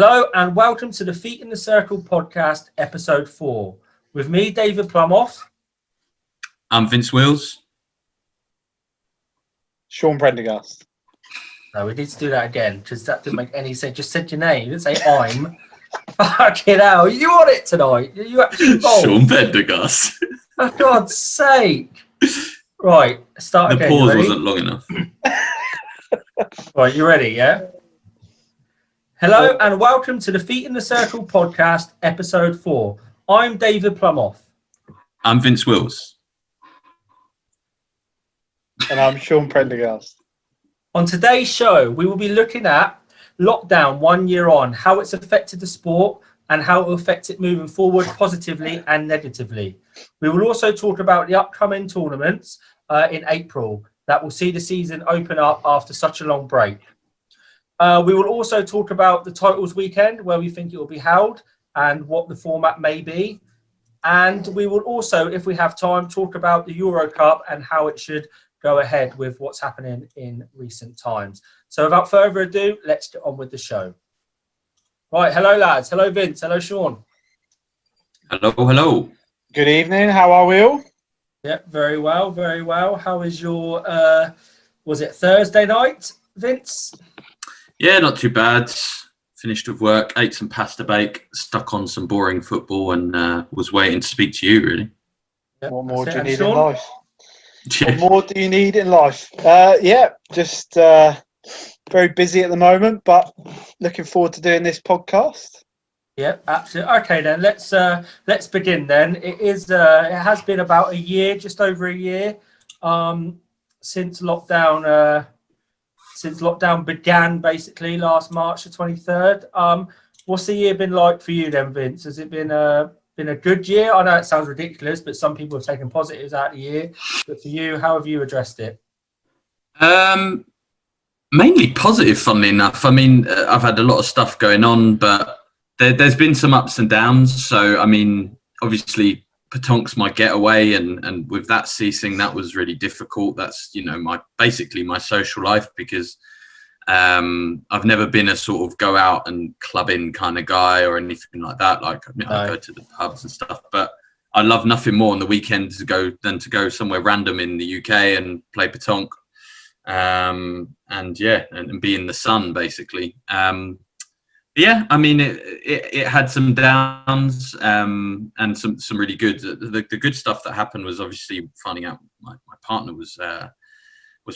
Hello and welcome to the Feet in the Circle podcast, episode 4. With me, David Plumoff. I'm Vince Wills. Sean Prendergast. No, we need to do that again because that didn't make any sense. Just said your name. You didn't say I'm. Fucking hell, you on it tonight? You actually Sean Prendergast. For God's sake. Right, start the again. The pause wasn't long enough. Right, you ready, yeah? Hello and welcome to the Feet in the Circle podcast, episode 4. I'm David Plumoff. I'm Vince Wills. And I'm Sean Prendergast. On today's show, we will be looking at lockdown 1 year on, how it's affected the sport and how it will affect it moving forward positively and negatively. We will also talk about the upcoming tournaments in April that will see the season open up after such a long break. We will also talk about the titles weekend, where we think it will be held and what the format may be. And we will also, if we have time, talk about the Euro Cup and how it should go ahead with what's happening in recent times. So without further ado, let's get on with the show. Right, hello lads. Hello Vince. Hello Sean. Hello. Good evening. How are we all? Yeah, very well, very well. How is your, was it Thursday night, Vince? Yeah, not too bad. Finished with work, ate some pasta bake, stuck on some boring football and was waiting to speak to you, really. Yep, What more do you and need Sean? in life? Yeah. What more do you need in life? Just very busy at the moment, but looking forward to doing this podcast. Yeah, absolutely. Okay, then let's begin. Then it has been about a year, just over a year, since lockdown. Since lockdown began, basically last March the 23rd. What's the year been like for you, then, Vince? Has it been a good year? I know it sounds ridiculous, but some people have taken positives out of the year. But for you, how have you addressed it? Mainly positive, funnily enough. I mean, I've had a lot of stuff going on, but there's been some ups and downs. So, I mean, obviously, Petonk's my getaway, and with that ceasing, that was really difficult. That's, basically my social life, because I've never been a sort of go out and clubbing kind of guy or anything like that. Like, I go to the pubs and stuff, but I love nothing more on the weekend than to go somewhere random in the UK and play Petonk. And be in the sun, basically. Yeah, I mean, it had some downs and some really good. The good stuff that happened was obviously finding out my partner was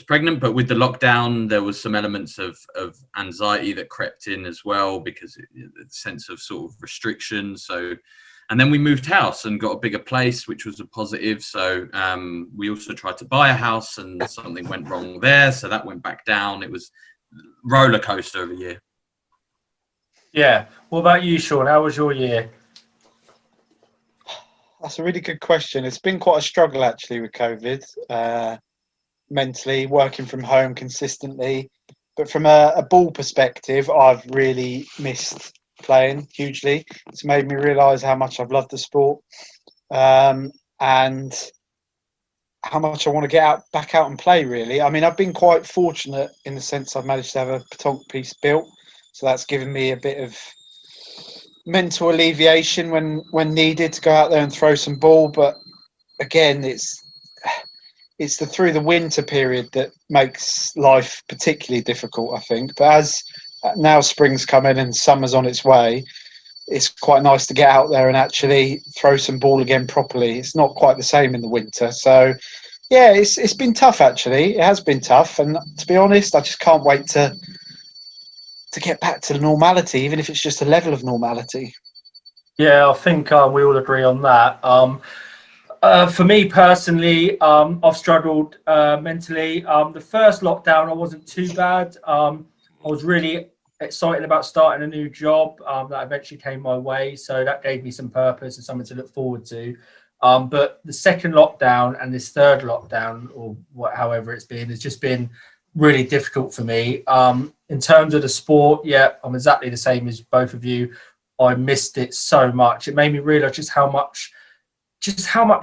pregnant, but with the lockdown, there was some elements of anxiety that crept in as well, because the sense of sort of restriction. So, and then we moved house and got a bigger place, which was a positive. So we also tried to buy a house, and something went wrong there, so that went back down. It was roller coaster of a year. Yeah. What about you, Sean? How was your year? That's a really good question. It's been quite a struggle, actually, with COVID. Mentally, working from home consistently. But from a ball perspective, I've really missed playing hugely. It's made me realise how much I've loved the sport and how much I want to get back out and play, really. I mean, I've been quite fortunate in the sense I've managed to have a Petonk piece built. So that's given me a bit of mental alleviation when needed to go out there and throw some ball. But again, it's through the winter period that makes life particularly difficult, I think. But as now spring's coming and summer's on its way, it's quite nice to get out there and actually throw some ball again properly. It's not quite the same in the winter. So, yeah, it's been tough, actually. It has been tough. And to be honest, I just can't wait to get back to normality, even if it's just a level of normality. Yeah, I think we all agree on that. For me personally, I've struggled mentally. The first lockdown, I wasn't too bad. I was really excited about starting a new job that eventually came my way. So that gave me some purpose and something to look forward to. But the second lockdown and this third lockdown, or however it's been, has just been really difficult for me. In terms of the sport, yeah, I'm exactly the same as both of you. I missed it so much. It made me realise just how much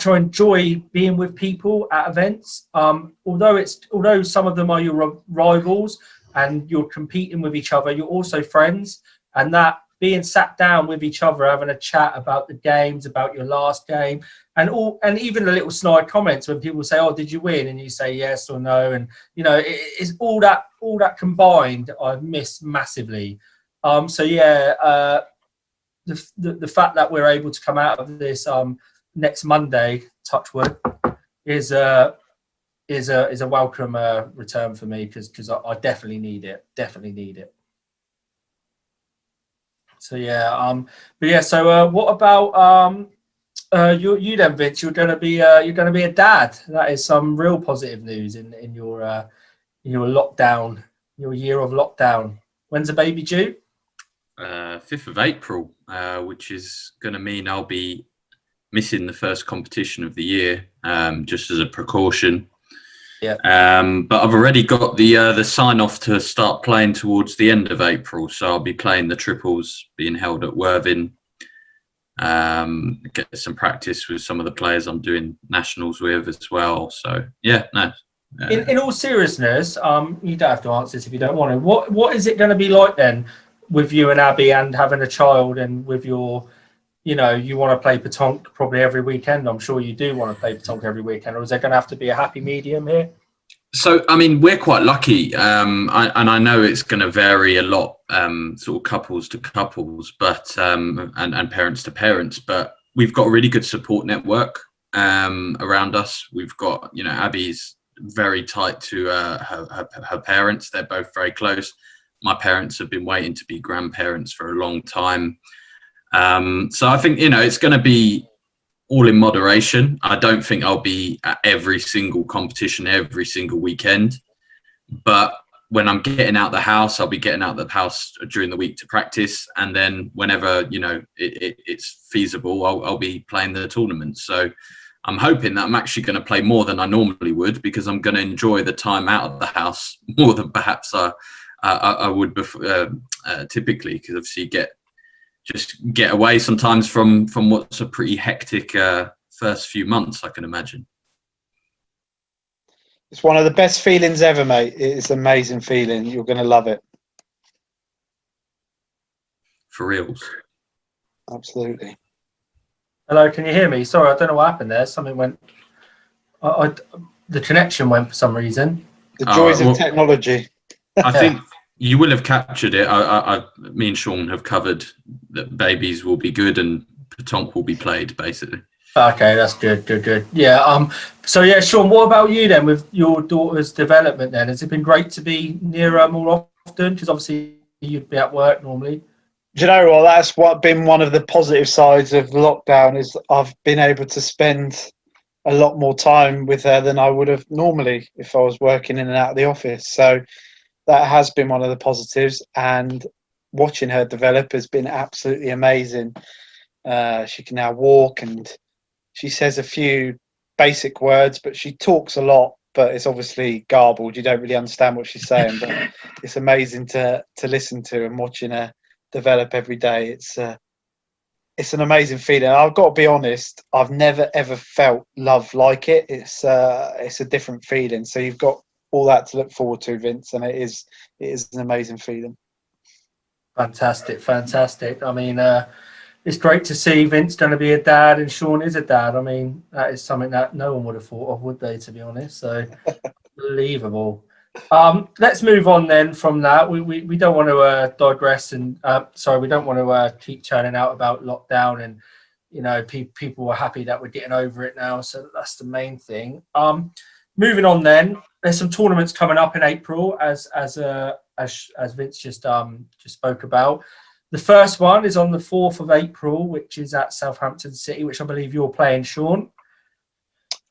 I enjoy being with people at events. Although some of them are your rivals and you're competing with each other, you're also friends, and that being sat down with each other, having a chat about the games, about your last game, and even the little snide comments when people say, "Oh, did you win?" and you say yes or no, and it's all that combined. I miss massively. So yeah, the fact that we're able to come out of this next Monday, touch wood, is a welcome return for me because I definitely need it. Definitely need it. So yeah, but yeah. So what about you then, Vince? You're gonna be a dad. That is some real positive news in your lockdown, your year of lockdown. When's the baby due? 5th of April, which is going to mean I'll be missing the first competition of the year, just as a precaution. Yeah. But I've already got the sign off to start playing towards the end of April, so I'll be playing the triples being held at Worthing. Get some practice with some of the players I'm doing nationals with as well. So yeah, no. In all seriousness, you don't have to answer this if you don't want to. What is it going to be like then with you and Abby and having a child and with your, you want to play pétanque probably every weekend. I'm sure you do want to play pétanque every weekend. Or is there going to have to be a happy medium here? So, I mean, we're quite lucky, and I know it's going to vary a lot, sort of couples to couples, but and parents to parents. But we've got a really good support network around us. We've got, Abby's very tight to her parents. They're both very close. My parents have been waiting to be grandparents for a long time. So I think, it's going to be all in moderation. I don't think I'll be at every single competition every single weekend. But when I'm getting out the house, I'll be getting out the house during the week to practice. And then whenever, it's feasible, I'll be playing the tournament. So I'm hoping that I'm actually going to play more than I normally would because I'm going to enjoy the time out of the house more than perhaps I would typically, because obviously get away sometimes from what's a pretty hectic first few months, I can imagine. It's one of the best feelings ever, mate. It's an amazing feeling. You're going to love it. For reals. Absolutely. Hello, can you hear me? Sorry, I don't know what happened there. Something went. The connection went for some reason. The joys of technology. I think you will have captured it. Me and Sean have covered that babies will be good and pétanque will be played, basically. Okay, that's good. Yeah. So yeah, Sean, what about you then with your daughter's development? Then has it been great to be near her more often? Because obviously you'd be at work normally. Do you know what? That's been one of the positive sides of lockdown is I've been able to spend a lot more time with her than I would have normally if I was working in and out of the office. So that has been one of the positives, and watching her develop has been absolutely amazing. She can now walk and she says a few basic words, but she talks a lot, but it's obviously garbled. You don't really understand what she's saying, but it's amazing to listen to and watching her develop every day. It's an amazing feeling. I've got to be honest, I've never ever felt love like it. It's a different feeling. So you've got all that to look forward to, Vince, and it is an amazing feeling. Fantastic. I mean, it's great to see Vince going to be a dad and Sean is a dad. I mean, that is something that no one would have thought of, would they, to be honest? So unbelievable. Let's move on then from that. We don't want to digress and we don't want to keep turning out about lockdown and people are happy that we're getting over it now, so that's the main thing. Moving on then, there's some tournaments coming up in April as Vince just spoke about. The first one is on the 4th of April, which is at Southampton City, which I believe you're playing, Sean.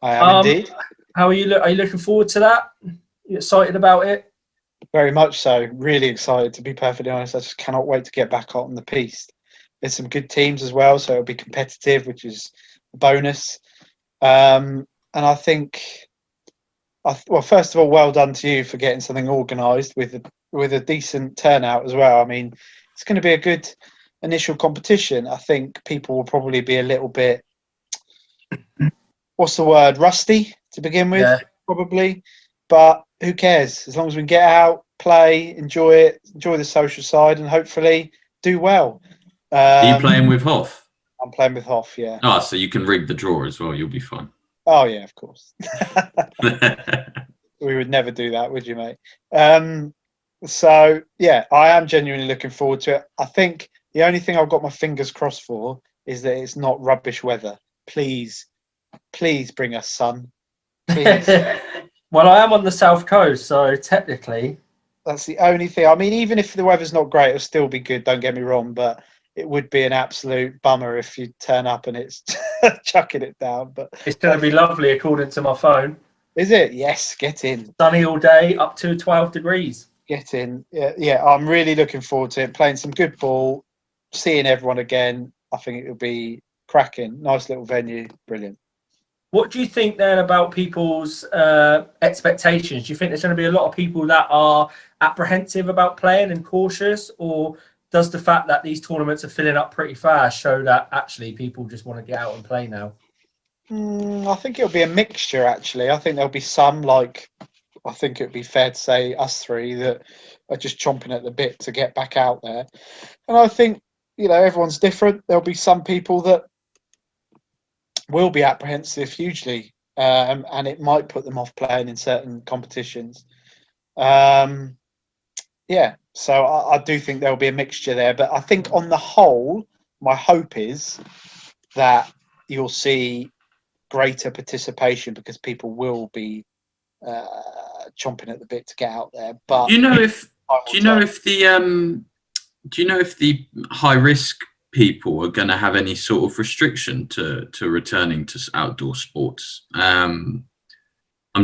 I am indeed. How are you? Are you looking forward to that? You excited about it? Very much so. Really excited, to be perfectly honest. I just cannot wait to get back on the piste. There's some good teams as well, so it'll be competitive, which is a bonus. And I think, well, first of all, well done to you for getting something organised with a decent turnout as well. I mean, it's going to be a good initial competition. I think people will probably be a little bit, what's the word, rusty to begin with, probably. But who cares? As long as we can get out, play, enjoy it, enjoy the social side, and hopefully do well. Are you playing with Hoff? I'm playing with Hoff, yeah. Oh, so you can rig the draw as well. You'll be fine. Oh, yeah, of course. We would never do that, would you, mate? So, yeah, I am genuinely looking forward to it. I think the only thing I've got my fingers crossed for is that it's not rubbish weather. Please, please bring us sun. Please. Well, I am on the south coast, so technically, That's the only thing. I mean, even if the weather's not great, it'll still be good. Don't get me wrong, but it would be an absolute bummer if you turn up and it's chucking it down. But it's going to be lovely according to my phone. is it? Yes, get in. Sunny all day, up to 12 degrees. Get in. Yeah, I'm really looking forward to it. Playing some good ball, seeing everyone again. I think it will be cracking. Nice little venue. Brilliant. What do you think then about people's expectations? Do you think there's going to be a lot of people that are apprehensive about playing and cautious, or does the fact that these tournaments are filling up pretty fast show that actually people just want to get out and play now? I think it'll be a mixture, actually. I think there'll be some, like, I think it'd be fair to say us three that are just chomping at the bit to get back out there. And I think, everyone's different. There'll be some people that will be apprehensive hugely, and it might put them off playing in certain competitions. So I do think there'll be a mixture there. But I think on the whole, my hope is that you'll see greater participation because people will be chomping at the bit to get out there. But do you know if the high risk people are going to have any sort of restriction to returning to outdoor sports? I'm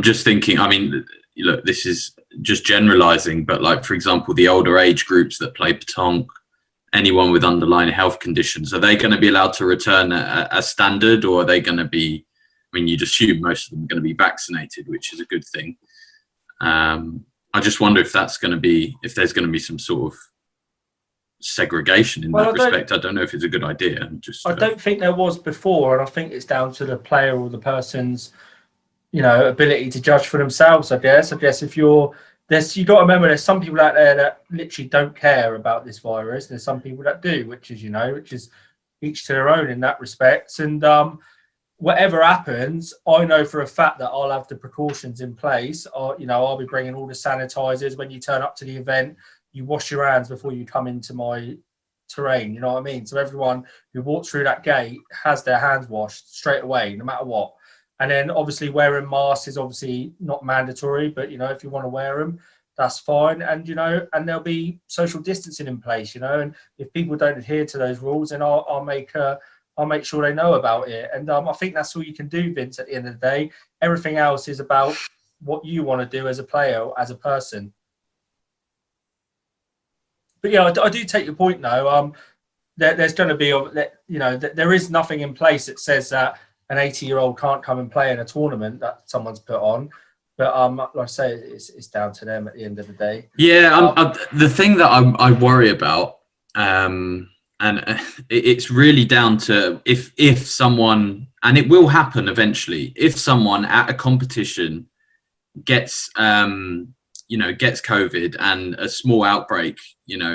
just thinking, I mean, look, this is just generalizing, but like, for example, the older age groups that play petanque, anyone with underlying health conditions, are they going to be allowed to return as standard, or are they going to be, I mean, you'd assume most of them are going to be vaccinated, which is a good thing. I just wonder if there's going to be some sort of segregation in that respect. I don't know if it's a good idea. I don't think there was before, and I think it's down to the player or the person's, ability to judge for themselves. I guess if you got to remember, there's some people out there that literally don't care about this virus. There's some people that do, which is each to their own in that respect. And whatever happens, I know for a fact that I'll have the precautions in place. I'll be bringing all the sanitizers when you turn up to the event. You wash your hands before you come into my terrain, you know what I mean? So everyone who walks through that gate has their hands washed straight away, no matter what. And then obviously wearing masks is obviously not mandatory, but if you want to wear them, that's fine. And and there'll be social distancing in place, and if people don't adhere to those rules, then I'll make sure they know about it. And I think that's all you can do, Vince, at the end of the day. Everything else is about what you want to do as a player, as a person. But yeah, I do take your point though. There's going to be, there is nothing in place that says that an 80-year-old can't come and play in a tournament that someone's put on. But like I say, it's down to them at the end of the day. Yeah, the thing that I worry about, and it's really down to if someone, and it will happen eventually, if someone at a competition gets gets COVID and a small outbreak,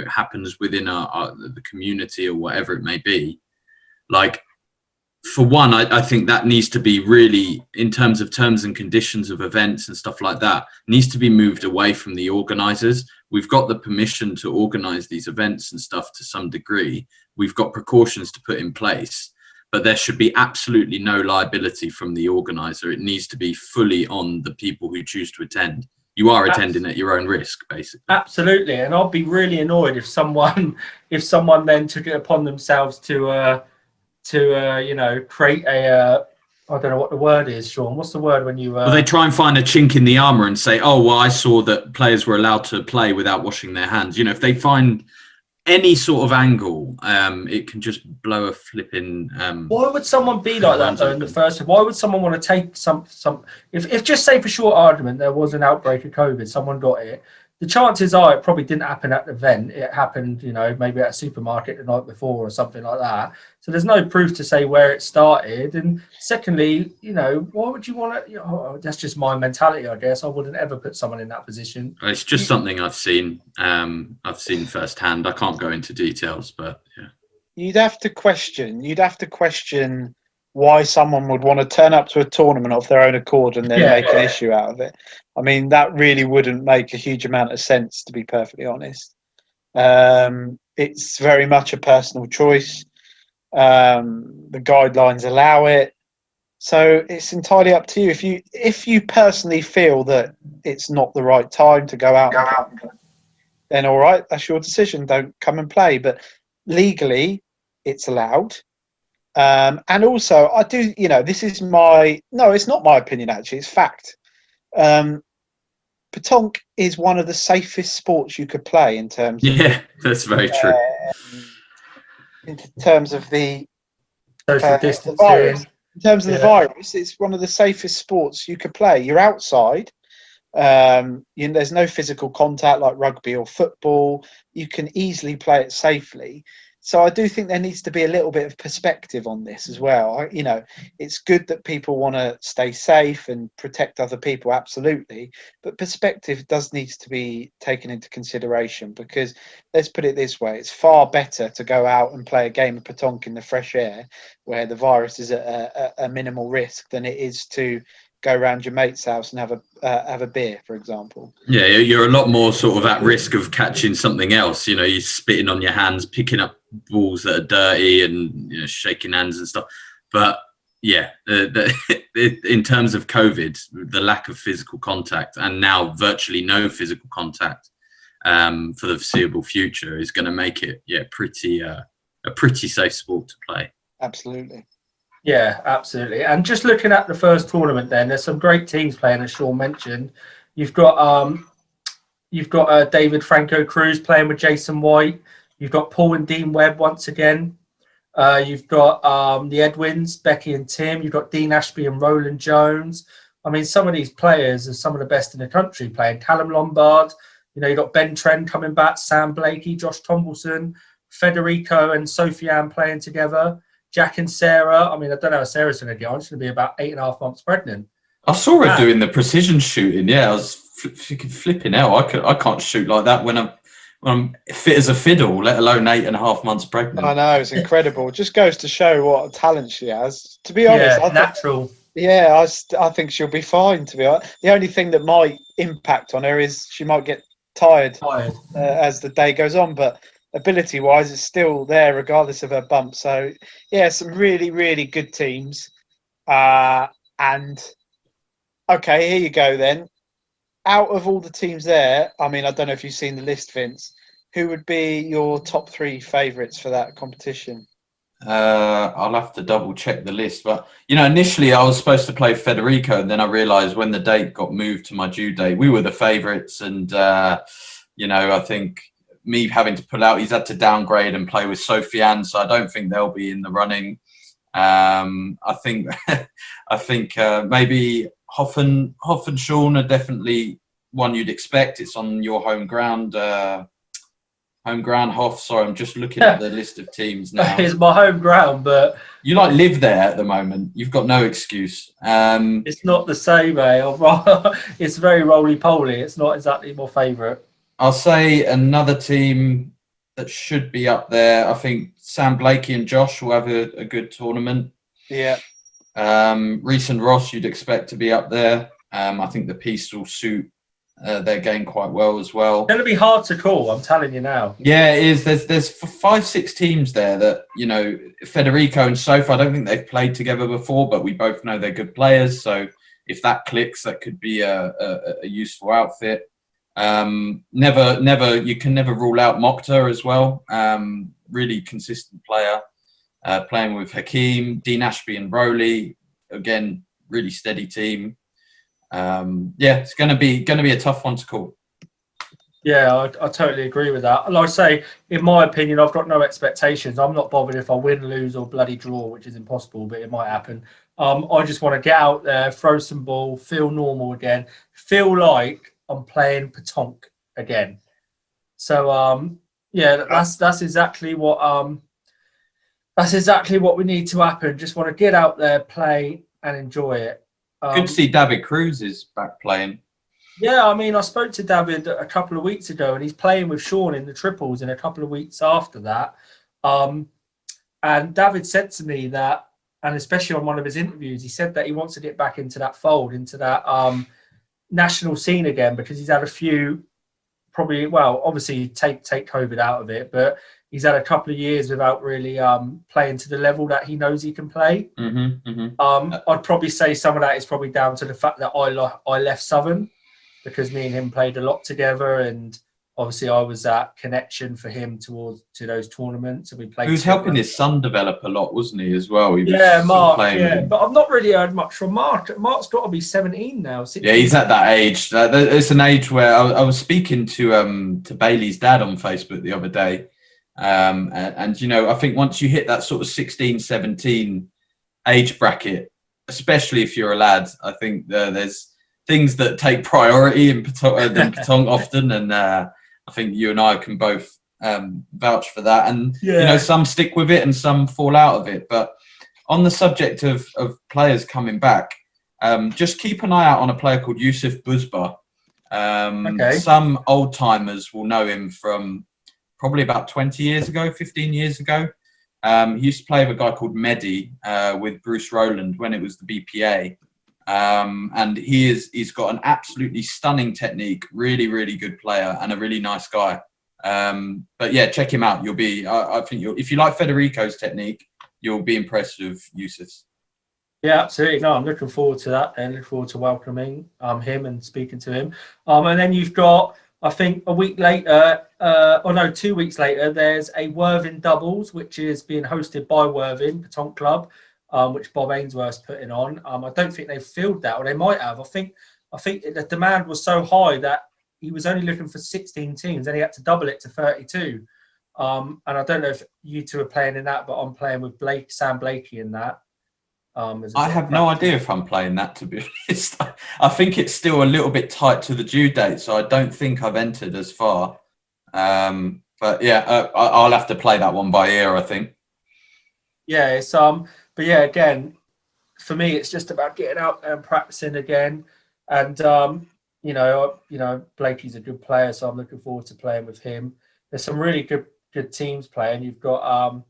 happens within the community or whatever it may be. Like, for one, I think that needs to be really, in terms of terms and conditions of events and stuff like that, needs to be moved away from the organisers. We've got the permission to organise these events and stuff to some degree. We've got precautions to put in place, but there should be absolutely no liability from the organiser. It needs to be fully on the people who choose to attend. You are attending at your own risk, basically. Absolutely, and I'd be really annoyed if someone then took it upon themselves to create a I don't know what the word is, Sean. What's the word when you? Well, they try and find a chink in the armor and say, "Oh, well, I saw that players were allowed to play without washing their hands." If they find any sort of angle, it can just blow a flipping. Why would someone be like that though? In the first, why would someone want to take some? If just say for short argument there was an outbreak of COVID, someone got it. The chances are it probably didn't happen at the event. It happened, maybe at a supermarket the night before or something like that. So there's no proof to say where it started. And secondly, why would you want to? That's just my mentality, I guess. I wouldn't ever put someone in that position. It's just something I've seen. I've seen firsthand. I can't go into details, but yeah. you'd have to question why someone would want to turn up to a tournament of their own accord and then make an issue out of it. I mean, that really wouldn't make a huge amount of sense, to be perfectly honest. It's very much a personal choice. The guidelines allow it, so it's entirely up to you. If you personally feel that it's not the right time to go out, then all right, that's your decision. Don't come and play. But legally, it's allowed. And also, I do. This is it's not my opinion actually. It's fact. Pétanque is one of the safest sports you could play in terms of that's very true. In terms of the social the distancing. virus. In terms of the virus, it's one of the safest sports you could play. You're outside. There's no physical contact like rugby or football. You can easily play it safely. So I do think there needs to be a little bit of perspective on this as well. It's good that people want to stay safe and protect other people, absolutely. But perspective does need to be taken into consideration, because let's put it this way, it's far better to go out and play a game of pétanque in the fresh air where the virus is at a minimal risk than it is to go around your mate's house and have a beer, for example. Yeah, you're a lot more sort of at risk of catching something else. You're spitting on your hands, picking up balls that are dirty, and shaking hands and stuff. But yeah, in terms of COVID, the lack of physical contact, and now virtually no physical contact for the foreseeable future, is going to make it a pretty safe sport to play. Absolutely. Yeah, absolutely. And just looking at the first tournament, then there's some great teams playing, as Sean mentioned. You've got David Franco Cruz playing with Jason White. You've got Paul and Dean Webb once again. You've got the Edwins, Becky and Tim. You've got Dean Ashby and Roland Jones. I mean, some of these players are some of the best in the country playing. Callum Lombard. You've got Ben Trent coming back, Sam Blakey, Josh Tombleson, Federico and Sophie Ann playing together. Jack and Sarah. I mean, I don't know how Sarah's going to get on. She's going to be about 8.5 months pregnant. I saw her doing the precision shooting. Yeah, I was flipping out. I can't shoot like that when I'm fit as a fiddle, let alone 8.5 months pregnant. I know, it's incredible. It just goes to show what a talent she has. To be honest, natural. I think she'll be fine. To be honest, the only thing that might impact on her is she might get tired. As the day goes on, but ability-wise, it's still there regardless of her bump. So, yeah, some really, really good teams. And okay, here you go then. Out of all the teams there, I mean, I don't know if you've seen the list, Vince. Who would be your top 3 favourites for that competition? I'll have to double check the list, but initially I was supposed to play Federico, and then I realised when the date got moved to my due date, we were the favourites, and I think me having to pull out, he's had to downgrade and play with Sophie Ann, so I don't think they'll be in the running. I think maybe Hoff and Sean are definitely one you'd expect. It's on your home ground. Hoff. Sorry, I'm just looking at the list of teams now. It's my home ground, but you live there at the moment. You've got no excuse. It's not the same, It's very roly-poly. It's not exactly my favourite. I'll say another team that should be up there. I think Sam Blakey and Josh will have a good tournament. Yeah. Reese and Ross, you'd expect to be up there. I think the Peace will suit their game quite well as well. It's going to be hard to call, I'm telling you now. Yeah, it is. There's 5-6 teams there that, Federico and Sophie, I don't think they've played together before, but we both know they're good players. So if that clicks, that could be a useful outfit. You can never rule out Mokhtar as well. Really consistent player, playing with Hakeem, Dean Ashby and Rowley. Again, really steady team. It's going to be a tough one to call. Yeah, I totally agree with that. Like I say, in my opinion, I've got no expectations. I'm not bothered if I win, lose, or bloody draw, which is impossible, but it might happen. I just want to get out there, throw some ball, feel normal again, feel like I'm playing pétanque again. So that's exactly what we need to happen. Just want to get out there, play, and enjoy it. Good to see David Cruz is back playing. Yeah, I mean, I spoke to David a couple of weeks ago, and he's playing with Sean in the triples in a couple of weeks after that. And David said to me that, and especially on one of his interviews, he said that he wants to get back into that fold, into that national scene again, because he's had a few, probably, well, obviously take COVID out of it, but he's had a couple of years without really playing to the level that he knows he can play. I'd probably say some of that is probably down to the fact that I left Southern, because me and him played a lot together, and obviously I was that connection for him to those tournaments, and we played. He was helping his son develop a lot, wasn't he, as well? He was Yeah, Mark. playing Yeah, but I've not really heard much from Mark. Mark's got to be 17 now. 16. Yeah, he's at that age. It's an age where I was speaking to Bailey's dad on Facebook the other day, and you know, I think once you hit that sort of 16, 17 age bracket, especially if you're a lad, I think there's things that take priority in Pétanque often, and I think you and I can both vouch for that. And you know, some stick with it and some fall out of it. But on the subject of players coming back, just keep an eye out on a player called Yusuf Buzba. Some old timers will know him from probably about 20 years ago, 15 years ago. He used to play with a guy called Mehdi with Bruce Rowland when it was the BPA. And he's got an absolutely stunning technique, really, really good player, and a really nice guy. But yeah, check him out. I think if you like Federico's technique, you'll be impressed with Yusuf's. Yeah, absolutely. No, I'm looking forward to that, and look forward to welcoming him and speaking to him. And then you've got, I think, a week later, 2 weeks later, there's a Worthing doubles, which is being hosted by Worthing Pétanque Club, which Bob Ainsworth's putting on. I don't think they've filled that, or they might have. I think the demand was so high that he was only looking for 16 teams, and he had to double it to 32. And I don't know if you two are playing in that, but I'm playing with Sam Blakey in that. I have no idea if I'm playing that, to be honest. I think it's still a little bit tight to the due date, so I don't think I've entered as far. But yeah, I'll have to play that one by ear, I think. Yeah, it's but yeah, again, for me, it's just about getting out there and practicing again. And you know, Blakey's a good player, so I'm looking forward to playing with him. There's some really good teams playing. You've got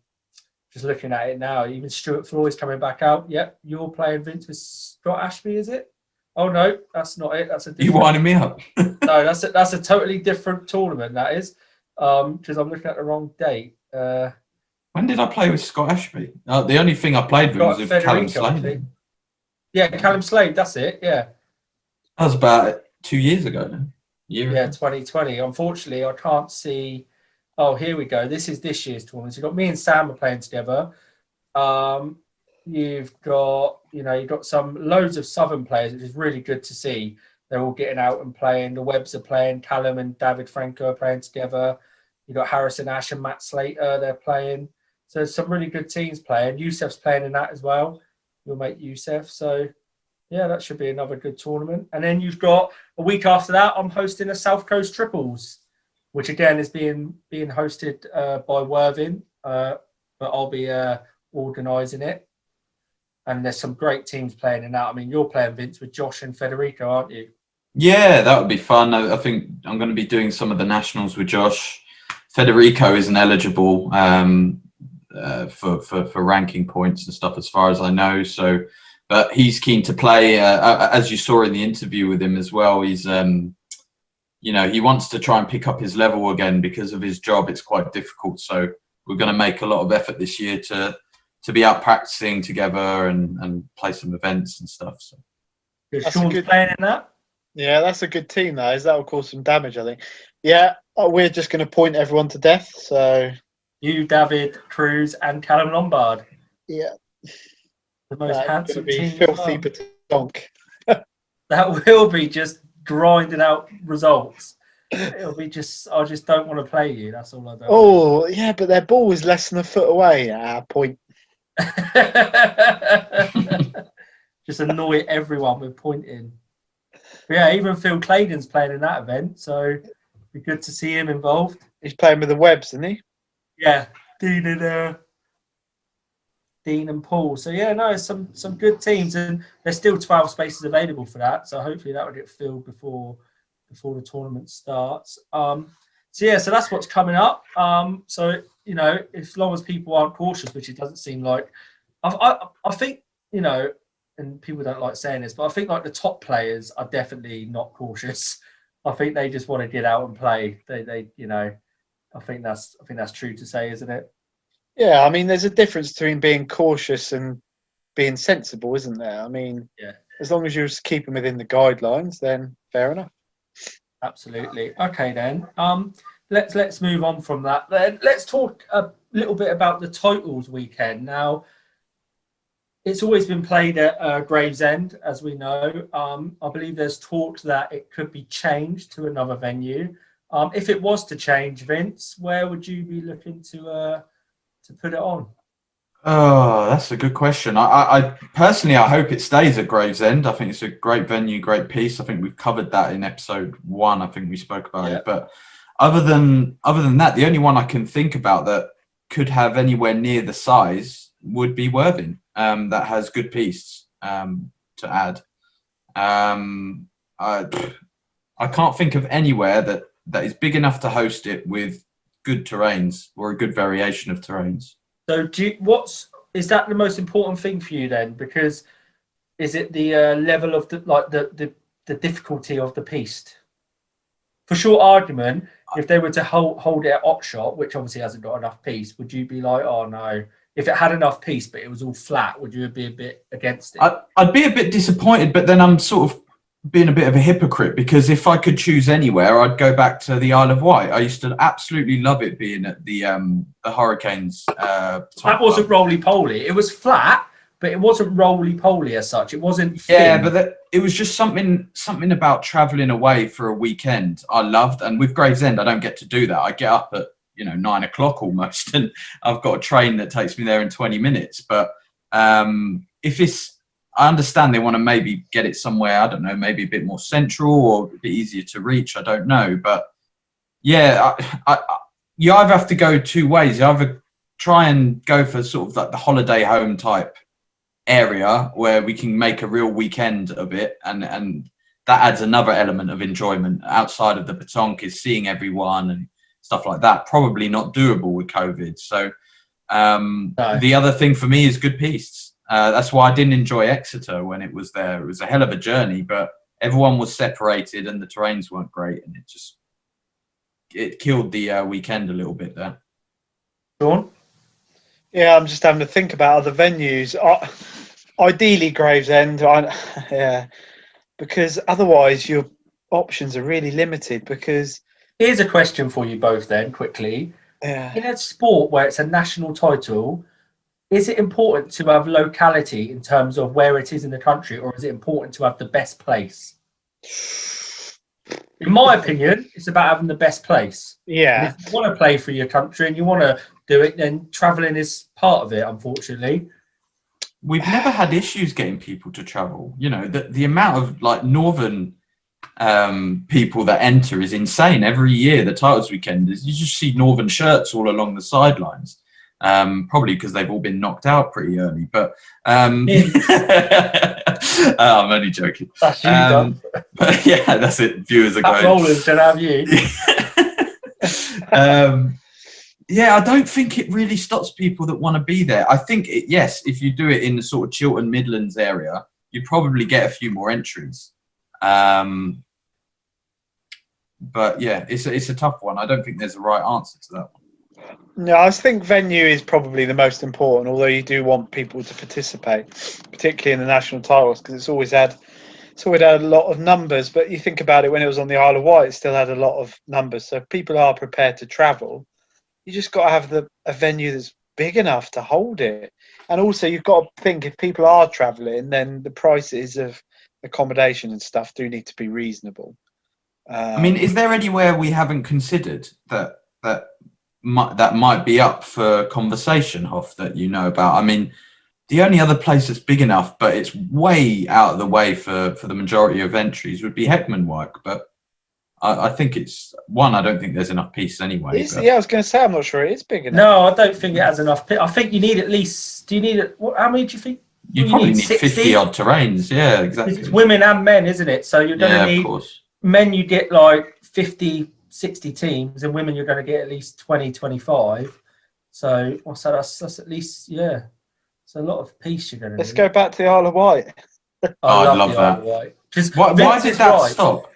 just looking at it now, even Stuart Floyd's coming back out. Yep, you're playing, Vince, with Scott Ashby, is it? Oh no, that's not it. That's a different... You winding me up? No, that's a totally different tournament. That is, because I'm looking at the wrong date. When did I play with Scott Ashby? The only thing I played with was with Callum Slade. Yeah, Callum Slade. That's it. Yeah, that was about 2 years ago now. Yeah, 2020. Unfortunately, I can't see. Oh, here we go. This is this year's tournament. So you've got me and Sam are playing together. You've got some loads of Southern players, which is really good to see. They're all getting out and playing. The Webbs are playing. Callum and David Franco are playing together. You've got Harrison Ash and Matt Slater. They're playing. So there's some really good teams playing. Yusuf's playing in that as well. Your mate Yusuf. So yeah, that should be another good tournament. And then you've got a week after that, I'm hosting a South Coast Triples, which again is being hosted by Worthing, but I'll be organising it. And there's some great teams playing in that. I mean, you're playing, Vince, with Josh and Federico, aren't you? Yeah, that would be fun. I think I'm going to be doing some of the nationals with Josh. Federico isn't eligible for ranking points and stuff, as far as I know. So, but he's keen to play. As you saw in the interview with him as well, he's he wants to try and pick up his level again because of his job. It's quite difficult. So we're going to make a lot of effort this year to be out practicing together and play some events and stuff. So Sean's playing in that. Yeah, that's a good team. That will cause some damage, I think. Yeah, we're just going to point everyone to death. So you, David, Cruz, and Callum Lombard. Yeah, the most handsome team. Filthy Pétanque. That will be just grinding out results. It'll be I just don't want to play you. That's all I don't. Oh yeah, but their ball is less than a foot away at our point. Just annoy everyone with pointing. But yeah, even Phil Claydon's playing in that event, so it'd be good to see him involved. He's playing with the Webbs, isn't he? Yeah, Dean and Paul. So yeah, no, some good teams, and there's still 12 spaces available for that. So hopefully that will get filled before the tournament starts. So yeah, so that's what's coming up. So you know, as long as people aren't cautious, which it doesn't seem like, I think, you know, and people don't like saying this, but I think like the top players are definitely not cautious. I think they just want to get out and play. They you know, I think that's true to say, isn't it? Yeah, I mean, there's a difference between being cautious and being sensible, isn't there? I mean, Yeah. as long as you're just keeping within the guidelines, then fair enough. Absolutely. Okay, then. Let's move on from that. Then let's talk a little bit about the titles weekend. Now, it's always been played at Gravesend, as we know. I believe there's talk that it could be changed to another venue. If it was to change, Vince, where would you be looking to put it on? Oh, that's a good question. I personally, I hope it stays at Gravesend. I think it's a great venue, great piece. I think we've covered that in episode 1. I think we spoke about it. But other than that, the only one I can think about that could have anywhere near the size would be Worthing. That has good piece to add. I can't think of anywhere that is big enough to host it with good terrains or a good variation of terrains. So, is that the most important thing for you then? Because is it the level of the difficulty of the piste? For short argument, if they were to hold it at Oxshott, which obviously hasn't got enough piste, would you be like, oh no? If it had enough piste but it was all flat, would you be a bit against it? I'd be a bit disappointed, but then I'm sort of being a bit of a hypocrite, because if I could choose anywhere, I'd go back to the Isle of Wight. I used to absolutely love it being at the Hurricanes. That wasn't roly-poly. It was flat, but it wasn't roly-poly as such. It wasn't thin. Yeah, but it was just something about travelling away for a weekend I loved. And with Gravesend, I don't get to do that. I get up at 9 o'clock almost, and I've got a train that takes me there in 20 minutes. But I understand they want to maybe get it somewhere, I don't know, maybe a bit more central or a bit easier to reach. I don't know. But yeah, you either have to go two ways. You either try and go for sort of like the holiday home type area where we can make a real weekend of it. And that adds another element of enjoyment outside of the petanque, is seeing everyone and stuff like that. Probably not doable with COVID. So the other thing for me is good pistes. That's why I didn't enjoy Exeter when it was there. It was a hell of a journey, but everyone was separated and the terrains weren't great, and it killed the weekend a little bit there. Sean? Yeah, I'm just having to think about other venues. Ideally, Gravesend. Yeah, because otherwise your options are really limited. Because here's a question for you both then, quickly. Yeah. In a sport where it's a national title, is it important to have locality in terms of where it is in the country, or is it important to have the best place? In my opinion, it's about having the best place. Yeah. And if you want to play for your country and you want to do it, then travelling is part of it, unfortunately. We've never had issues getting people to travel. The amount of like northern people that enter is insane. Every year, the titles weekend you just see northern shirts all along the sidelines. Probably because they've all been knocked out pretty early, but I'm only joking. That's you, done. But yeah, that's it. Viewers are going. Rollers should have you. Yeah, I don't think it really stops people that want to be there. I think yes, if you do it in the sort of Chiltern Midlands area, you probably get a few more entries. But yeah, it's a tough one. I don't think there's a right answer to that one. No, I think venue is probably the most important, although you do want people to participate, particularly in the national titles, because it's always had a lot of numbers. But you think about it, when it was on the Isle of Wight, it still had a lot of numbers. So if people are prepared to travel, you just got to have a venue that's big enough to hold it. And also you've got to think, if people are travelling, then the prices of accommodation and stuff do need to be reasonable. I mean, is there anywhere we haven't considered that might be up for conversation, Hoff, that you know about? I mean, the only other place that's big enough, but it's way out of the way for the majority of entries, would be Heckmanwijk. But I think it's one. I don't think there's enough pieces anyway. Yeah, I was going to say, I'm not sure it is big enough. No, I don't think it has enough. I think you need at least. Do you need it? How many do you think? You probably need 50 odd terrains. Yeah, exactly. It's women and men, isn't it? So you're going to need men. You get like 50 60 teams. In women, you're going to get at least 20, 25. So what's that? That's at least, yeah. It's a lot of peace you're going to Let's need. go back to the Isle of Wight. I'd love the that. Isle of Wight. Just Why Vince did is that right. stop?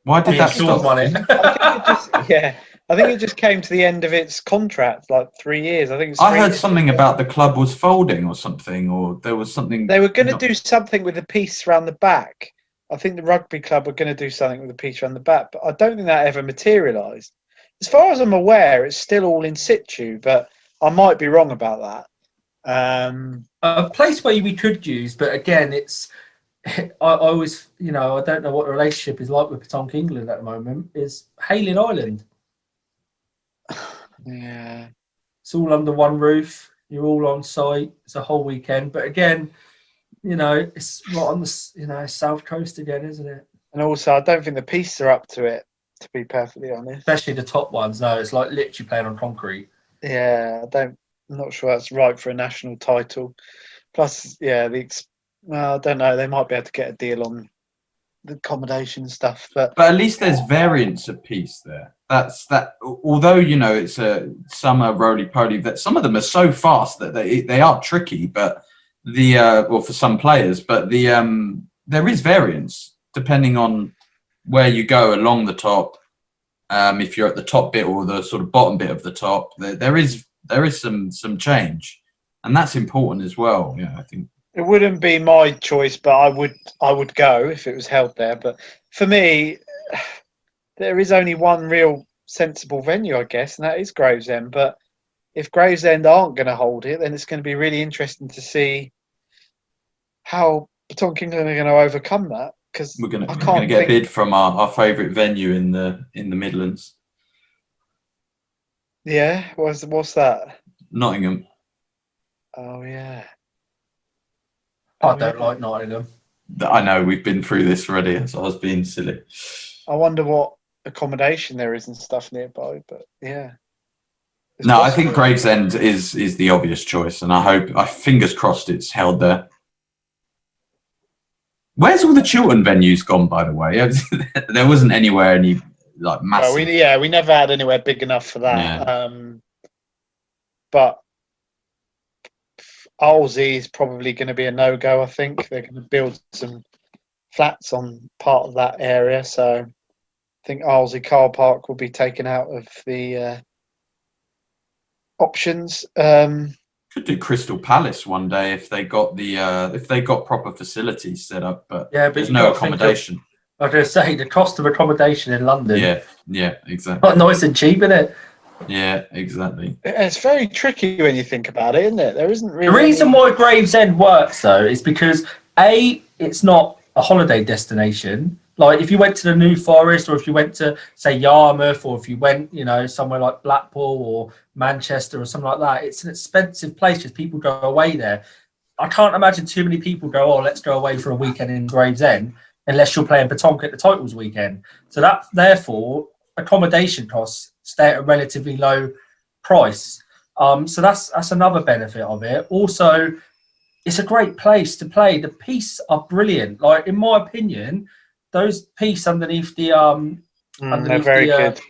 Why did Me that and Sean stop? won it. I think it just came to the end of its contract, like 3 years. I think it's I 3 heard years. something about the club was folding or something, or there was something. They were going to not- do something with the piece around the back. I think the rugby club were going to do something with the piece around the back, but I don't think that ever materialised. As far as I'm aware, it's still all in situ, but I might be wrong about that. A place where we could use, but again, it's I always, I don't know what the relationship is like with Petanque England at the moment, is Hayling Island. Yeah. It's all under one roof. You're all on site. It's a whole weekend. But again, it's right on the, south coast again, isn't it? And also, I don't think the pieces are up to it, to be perfectly honest. Especially the top ones. No, it's like literally playing on concrete. Yeah, I'm not sure that's right for a national title. Plus, yeah, well, I don't know. They might be able to get a deal on the accommodation stuff, but But at least there's variance of piece there. That's that. Although it's a summer roly poly, that some of them are so fast that they are tricky. But for some players, but there is variance depending on where you go along the top. If you're at the top bit or the sort of bottom bit of the top, there is some change, and that's important as well. Yeah, I think. it wouldn't be my choice, but I would go if it was held there. But for me, there is only one real sensible venue, I guess, and that is Gravesend. But if Gravesend aren't going to hold it, then it's going to be really interesting to see how Petanque England are going to overcome that. Because We're gonna get a bid from our favourite venue in the Midlands. Yeah, what's that? Nottingham. Oh yeah. I don't like Nottingham. I know we've been through this already, so I was being silly. I wonder what accommodation there is and stuff nearby, but yeah. It's No, I possible. think Gravesend is the obvious choice, and I fingers crossed it's held there. Where's all the Chiltern venues gone, by the way? There wasn't anywhere any like massive. Well, we never had anywhere big enough for that. Yeah. But Arlesey is probably going to be a no-go. I think they're going to build some flats on part of that area, so I think Arlesey car park will be taken out of the options. Could do Crystal Palace one day if they got proper facilities set up, but But there's you no gotta think of- accommodation. I was going to say the cost of accommodation in London. Yeah, exactly. Not nice and cheap, isn't it? Yeah, exactly. It's very tricky when you think about it, isn't it? There isn't really The reason why Gravesend works though is because it's not a holiday destination. Like if you went to the New Forest, or if you went to say Yarmouth, or if you went, somewhere like Blackpool or Manchester or something like that, it's an expensive place because people go away there. I can't imagine too many people go, let's go away for a weekend in Gravesend, unless you're playing Petanque at the titles weekend. So that therefore accommodation costs stay at a relatively low price. So that's another benefit of it. Also, it's a great place to play. The pieces are brilliant. Like in my opinion, those pieces underneath the they're very good.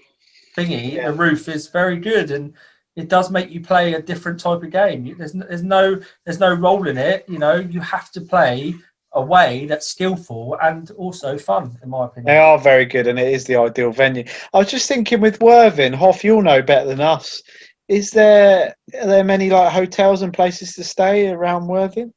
thingy, Yeah. the roof is very good, and it does make you play a different type of game. There's no role in it. You have to play a way that's skillful and also fun, in my opinion. They are very good, and it is the ideal venue. I was just thinking with Worthing, Hoff, you'll know better than us. Are there many like hotels and places to stay around Worthing?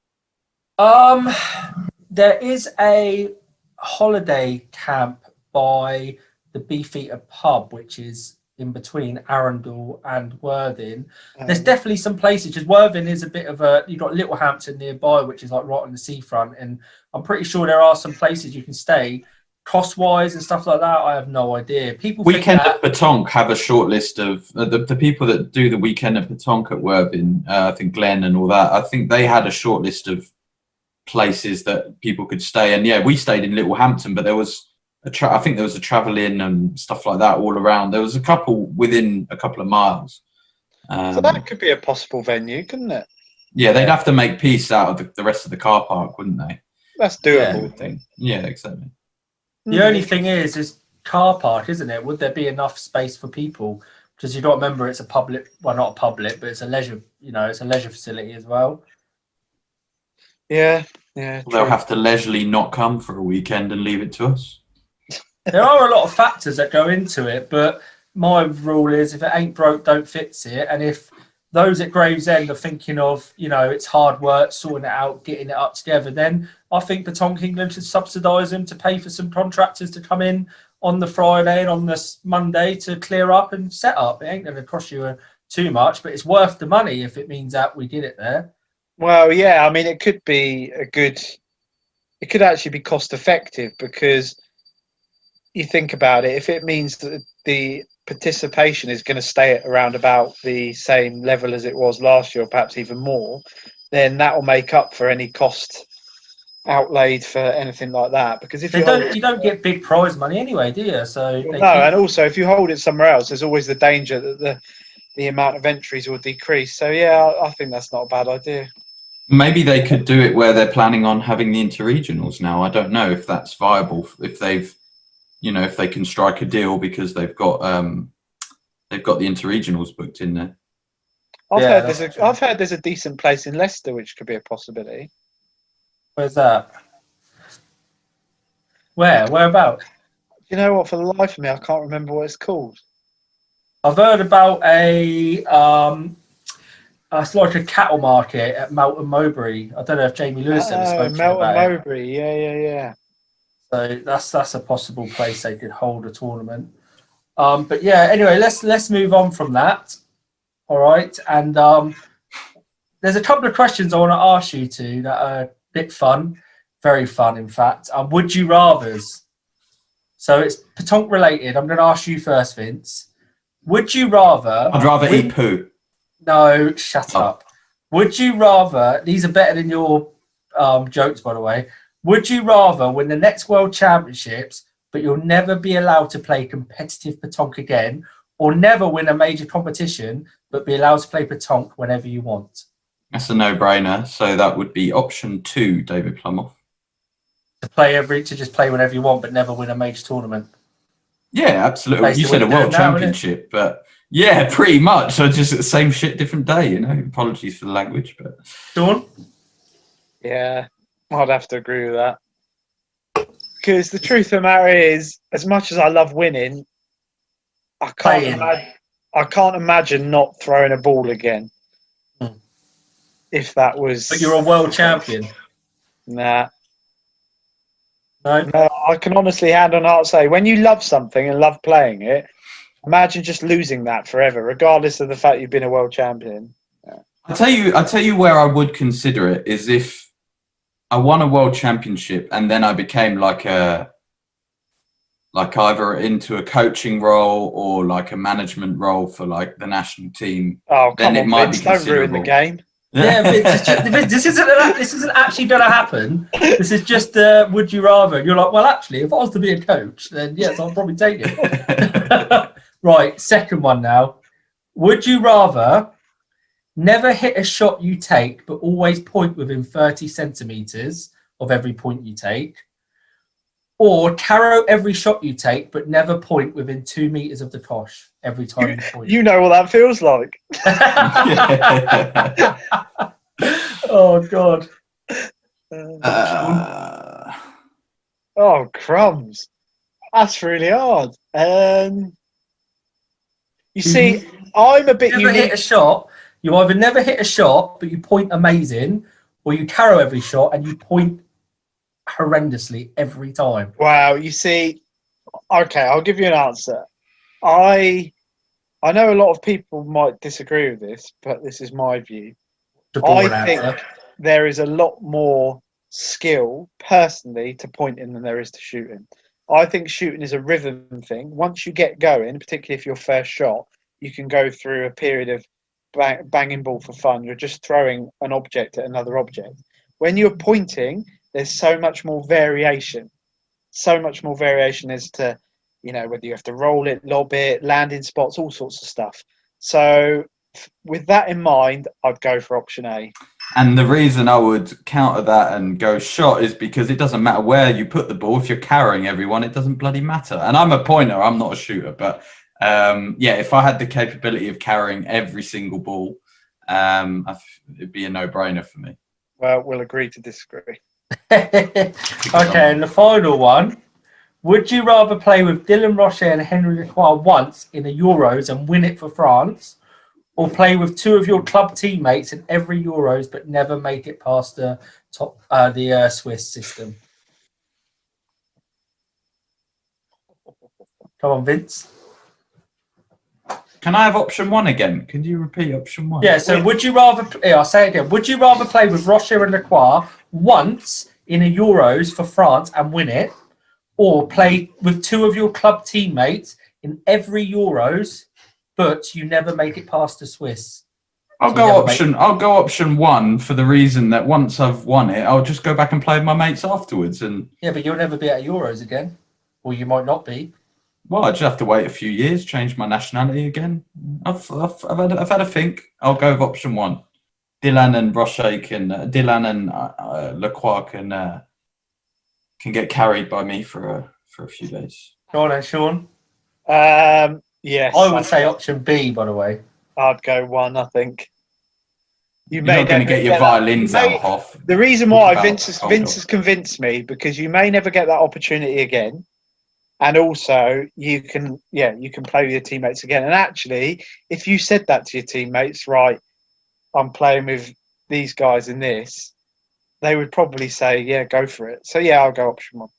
There is a holiday camp by the Beefeater pub, which is in between Arundel and Worthing. There's definitely some places, because Worthing is a bit of you've got Littlehampton nearby, which is like right on the seafront, and I'm pretty sure there are some places you can stay. Cost-wise and stuff like that, I have no idea. People Weekend think at Petanque have a short list of the people that do the Weekend at Petanque at Worthing. I think Glenn and all that. I think they had a short list of places that people could stay. And yeah, we stayed in Littlehampton, but there was I think there was a Travel Inn and stuff like that all around. There was a couple within a couple of miles. So that could be a possible venue, couldn't it? Yeah, they'd have to make peace out of the rest of the car park, wouldn't they? That's I doable. would think. Yeah, exactly. the only thing is car park, isn't it? Would there be enough space for people? Because you got to remember, it's a public, well, not a public, but it's a leisure. It's a leisure facility as well. Yeah. They'll True. have to leisurely not come for a weekend and leave it to us. There are a lot of factors that go into it, but my rule is if it ain't broke, don't fix it. And if those at Gravesend are thinking of, it's hard work, sorting it out, getting it up together, then I think Petanque England should subsidise them to pay for some contractors to come in on the Friday and on the Monday to clear up and set up. It ain't going to cost you too much, but it's worth the money if it means that we did it there. Well, yeah, I mean, it could be it could actually be cost effective, because you think about it, if it means that the participation is going to stay at around about the same level as it was last year, or perhaps even more, then that will make up for any cost outlaid for anything like that. Because if you don't get big prize money anyway, do you? So and also if you hold it somewhere else, there's always the danger that the amount of entries will decrease. So yeah, I think that's not a bad idea. Maybe they could do it where they're planning on having the interregionals now. I don't know if that's viable. If they've, if they can strike a deal because they've got the interregionals booked in there. I've heard there's a decent place in Leicester which could be a possibility. Where's that? Whereabouts? You know what? For the life of me, I can't remember what it's called. I've heard about it's like a cattle market at Melton Mowbray. I don't know if Jamie Lewis ever spoke to you Melton about Mowbray. Yeah. So that's a possible place they could hold a tournament. But yeah, anyway, let's move on from that. All right, and there's a couple of questions I want to ask you two that are a bit fun, very fun, in fact. Would you rather's? So it's Petanque related. I'm going to ask you first, Vince. Would you rather? I'd rather eat poo. No, shut up. Would you rather? These are better than your jokes, by the way. Would you rather win the next World Championships, but you'll never be allowed to play competitive Petanque again, or never win a major competition, but be allowed to play Petanque whenever you want? That's a no-brainer. So that would be option 2, David Plumhoff. To just play whenever you want, but never win a major tournament. Yeah, absolutely. You said a World Championship, but yeah, pretty much. So just the same shit, different day. Apologies for the language, but Dawn? Yeah, I'd have to agree with that. Because the truth of the matter is, as much as I love winning, I can't imagine not throwing a ball again. If that was. But you're a world champion. Nah. No, I can honestly, hand on heart, say when you love something and love playing it, imagine just losing that forever, regardless of the fact you've been a world champion. Yeah. I tell you where I would consider it is if I won a world championship and then I became like either into a coaching role or like a management role for like the national team. Oh, then it might Vince, be don't ruin the game. Yeah, this isn't actually going to happen. This is just would you rather. You're like, well, actually, if I was to be a coach, then yes, I'll probably take it. Right, second one now. Would you rather never hit a shot you take, but always point within 30 centimetres of every point you take, or carrow every shot you take, but never point within 2 metres of the kosh every time you point? You know what that feels like. Oh, God. Oh, crumbs. That's really hard. You see, I'm a bit never unique. hit a shot. You either never hit a shot, but you point amazing, or you carrow every shot and you point horrendously every time. Wow, you see, okay, I'll give you an answer. I know a lot of people might disagree with this, but this is my view. I think there is a lot more skill, personally, to pointing than there is to shooting. I think shooting is a rhythm thing. Once you get going, particularly if you're first shot, you can go through a period of banging ball for fun. You're just throwing an object at another object. When you're pointing, there's so much more variation. So much more variation as to, whether you have to roll it, lob it, landing spots, all sorts of stuff. So with that in mind, I'd go for option A. And the reason I would counter that and go shot is because it doesn't matter where you put the ball. If you're carrying everyone, it doesn't bloody matter. And I'm a pointer, I'm not a shooter. But if I had the capability of carrying every single ball, it'd be a no-brainer for me. Well, we'll agree to disagree. Okay, and the final one. Would you rather play with Dylan Rocher and Henry Lacroix once in the Euros and win it for France, or play with two of your club teammates in every Euros but never make it past the Swiss system? Come on, Vince. Can I have option one again? Can you repeat option one? Yeah, so would you rather... I'll say it again. Would you rather play with Rocher and Lacroix once in a Euros for France and win it, or play with two of your club teammates in every Euros but you never make it past the Swiss? I'll go option one for the reason that once I've won it, I'll just go back and play with my mates afterwards. And yeah, but you'll never be at Euros again, or you might not be. Well, I just have to wait a few years, change my nationality again. I've had a think. I'll go with option one. Dylan and Rocher Lacroix can get carried by me for a few days. Go on then, Sean. Yes. I would say option B, by the way. I'd go one, I think. You're not going to get your violins out, Hoff. The reason why Vince has convinced me, because you may never get that opportunity again. And also you can play with your teammates again. And actually, if you said that to your teammates, right, I'm playing with these guys in this, they would probably say, yeah, go for it. So yeah, I'll go option one.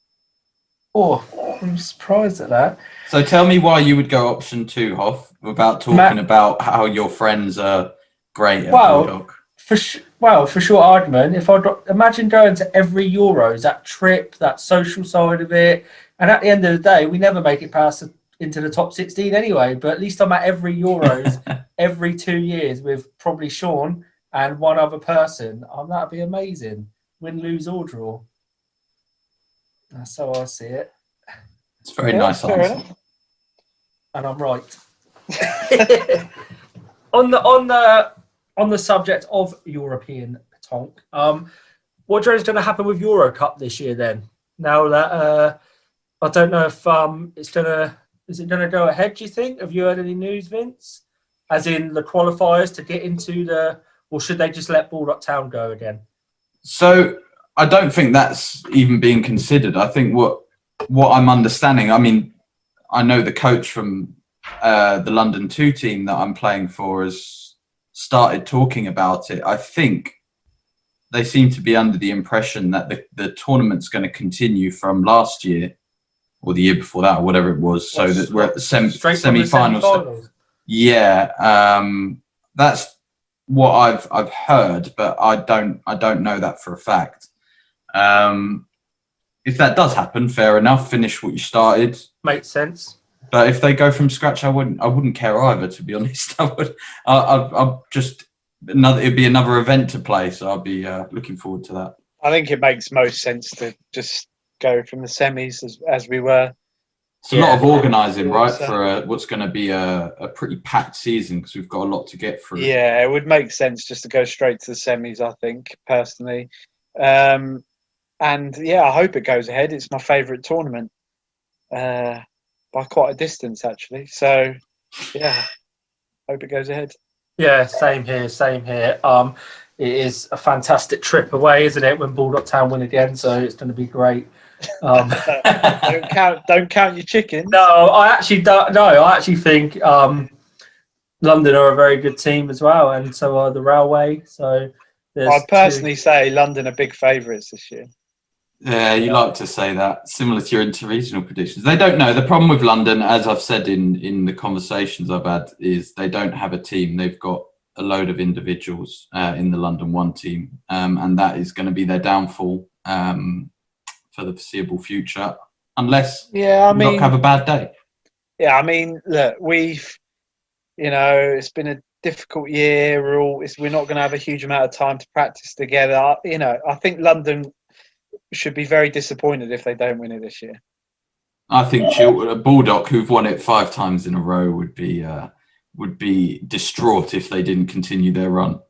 Oh, I'm surprised at that. So tell me why you would go option two, Hoff, without talking about how your friends are great at Bulldog. For short argument, if I imagine going to every Euros, that trip, that social side of it, and at the end of the day, we never make it past into the top 16 anyway. But at least I'm at every Euros every 2 years with probably Sean and one other person. That'd be amazing. Win, lose, or draw. That's how I see it. It's a very nice answer. And I'm right. On the subject of European petanque, what do you think is going to happen with Euro Cup this year then? Now that I don't know if is it going to go ahead, do you think? Have you heard any news, Vince? As in the qualifiers to get into or should they just let Baldock Town go again? So I don't think that's even being considered. I think what I'm understanding, I mean, I know the coach from the London 2 team that I'm playing for has started talking about it. I think they seem to be under the impression that the tournament's going to continue from last year or the year before that or whatever it was. So that we're at the semi-finals. Yeah, that's what I've heard, but I don't know that for a fact. If that does happen, fair enough. Finish what you started. Makes sense. But if they go from scratch, I wouldn't care either. To be honest, I'll just it'd be another event to play, so I'll be looking forward to that. I think it makes most sense to just go from the semis as we were. It's a lot of organising, right, for what's going to be a pretty packed season because we've got a lot to get through. Yeah, it would make sense just to go straight to the semis, I think, personally. And yeah, I hope it goes ahead. It's my favourite tournament by quite a distance, actually. So, yeah, hope it goes ahead. Yeah, same here. It is a fantastic trip away, isn't it, when Baldock Town win again? So it's going to be great. Don't count your chickens. No, I actually don't. No, I actually think London are a very good team as well, and so are the Railway. So I'd personally say London are big favourites this year. Yeah, you like to say that. Similar to your interregional predictions. They don't know. The problem with London, as I've said in the conversations I've had, is they don't have a team. They've got a load of individuals in the London 1 team, and that is going to be their downfall for the foreseeable future, unless Baldock have a bad day. Yeah, I mean, look, it's been a difficult year. We're not going to have a huge amount of time to practice together. I think London should be very disappointed if they don't win it this year. I think Baldock, who've won it 5 times in a row, would be distraught if they didn't continue their run.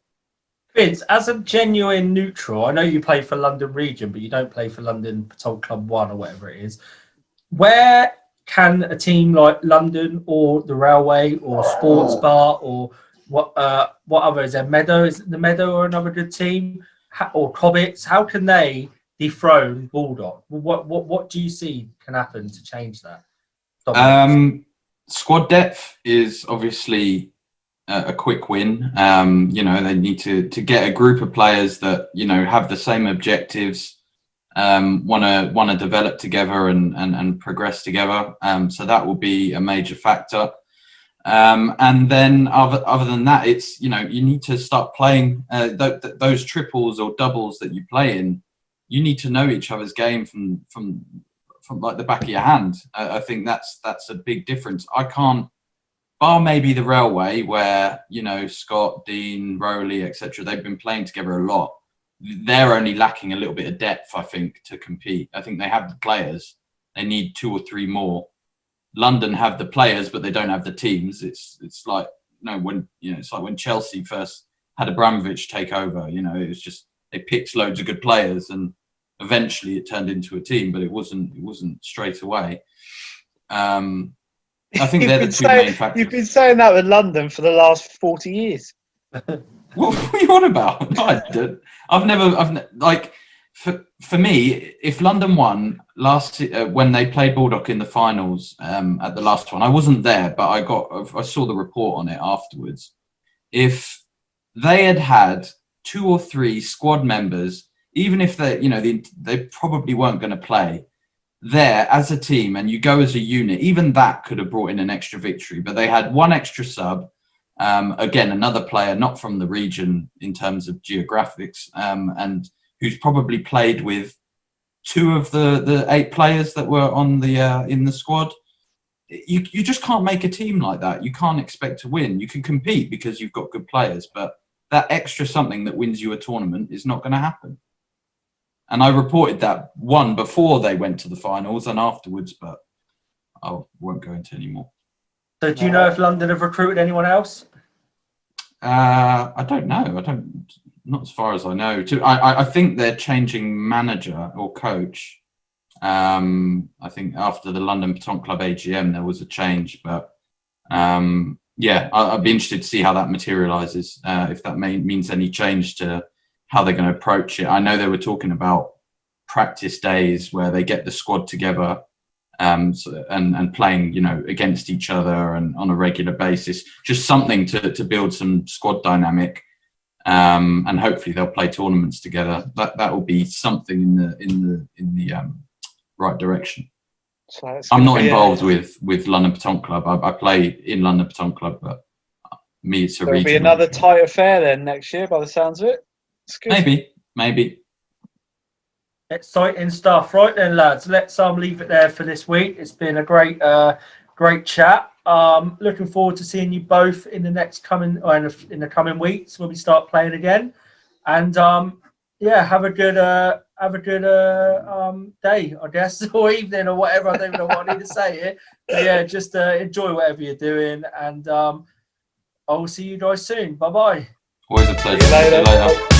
Vince, as a genuine neutral, I know you play for London Region, but you don't play for London Patol Club 1 or whatever it is. Where can a team like London or the Railway or Sports Bar or what other is there? Meadow, is it the Meadow or another good team? Or Cobbitts, how can they dethrone Bulldog? What do you see can happen to change that? Squad depth is obviously a quick win. They need to get a group of players that have the same objectives, want to develop together and progress together. So that will be a major factor. And then other than that, it's you need to start playing those triples or doubles that you play in. You need to know each other's game from like the back of your hand. I think that's a big difference. I can't, bar maybe the Railway where Scott, Dean, Rowley, etc. They've been playing together a lot. They're only lacking a little bit of depth, I think, to compete. I think they have the players. They need 2 or 3 more. London have the players, but they don't have the teams. It's like it's like when Chelsea first had Abramovich take over. It was just they picked loads of good players, and eventually it turned into a team, but it wasn't straight away. I think they're the two main factors. You've been saying that with London for the last 40 years. What are you on about? No, I did. For me, if London won when they played Baldock in the finals at the last one, I wasn't there, but I saw the report on it afterwards. If they had 2 or 3 squad members, even if they probably weren't going to play there as a team, and you go as a unit, even that could have brought in an extra victory. But they had 1 extra sub. Again, another player not from the region in terms of geographics, and who's probably played with 2 of the 8 players that were on the in the squad. You just can't make a team like that. You can't expect to win. You can compete because you've got good players, but that extra something that wins you a tournament is not going to happen. And I reported that one before they went to the finals and afterwards, but I won't go into any more. So do you know if London have recruited anyone else? I don't know. Not as far as I know. I think they're changing manager or coach. I think after the London Patong Club AGM, there was a change, but I'd be interested to see how that materializes, if that means any change to how they're going to approach it. I know they were talking about practice days where they get the squad together and playing, against each other and on a regular basis, just something to build some squad dynamic. And hopefully they'll play tournaments together. That will be something in the right direction. So I'm not involved with London Patong Club. I play in London Patong Club, but me, it's a regional. There'll be another tight affair then next year, by the sounds of it. It's good. Maybe. Exciting stuff, right then, lads. Let's leave it there for this week. It's been a great chat. Looking forward to seeing you both in the coming weeks when we start playing again. And have a good day, I guess, or evening or whatever. I don't even know what I need to say here. But just enjoy whatever you're doing, and I will see you guys soon. Bye bye. Always a pleasure. See you later.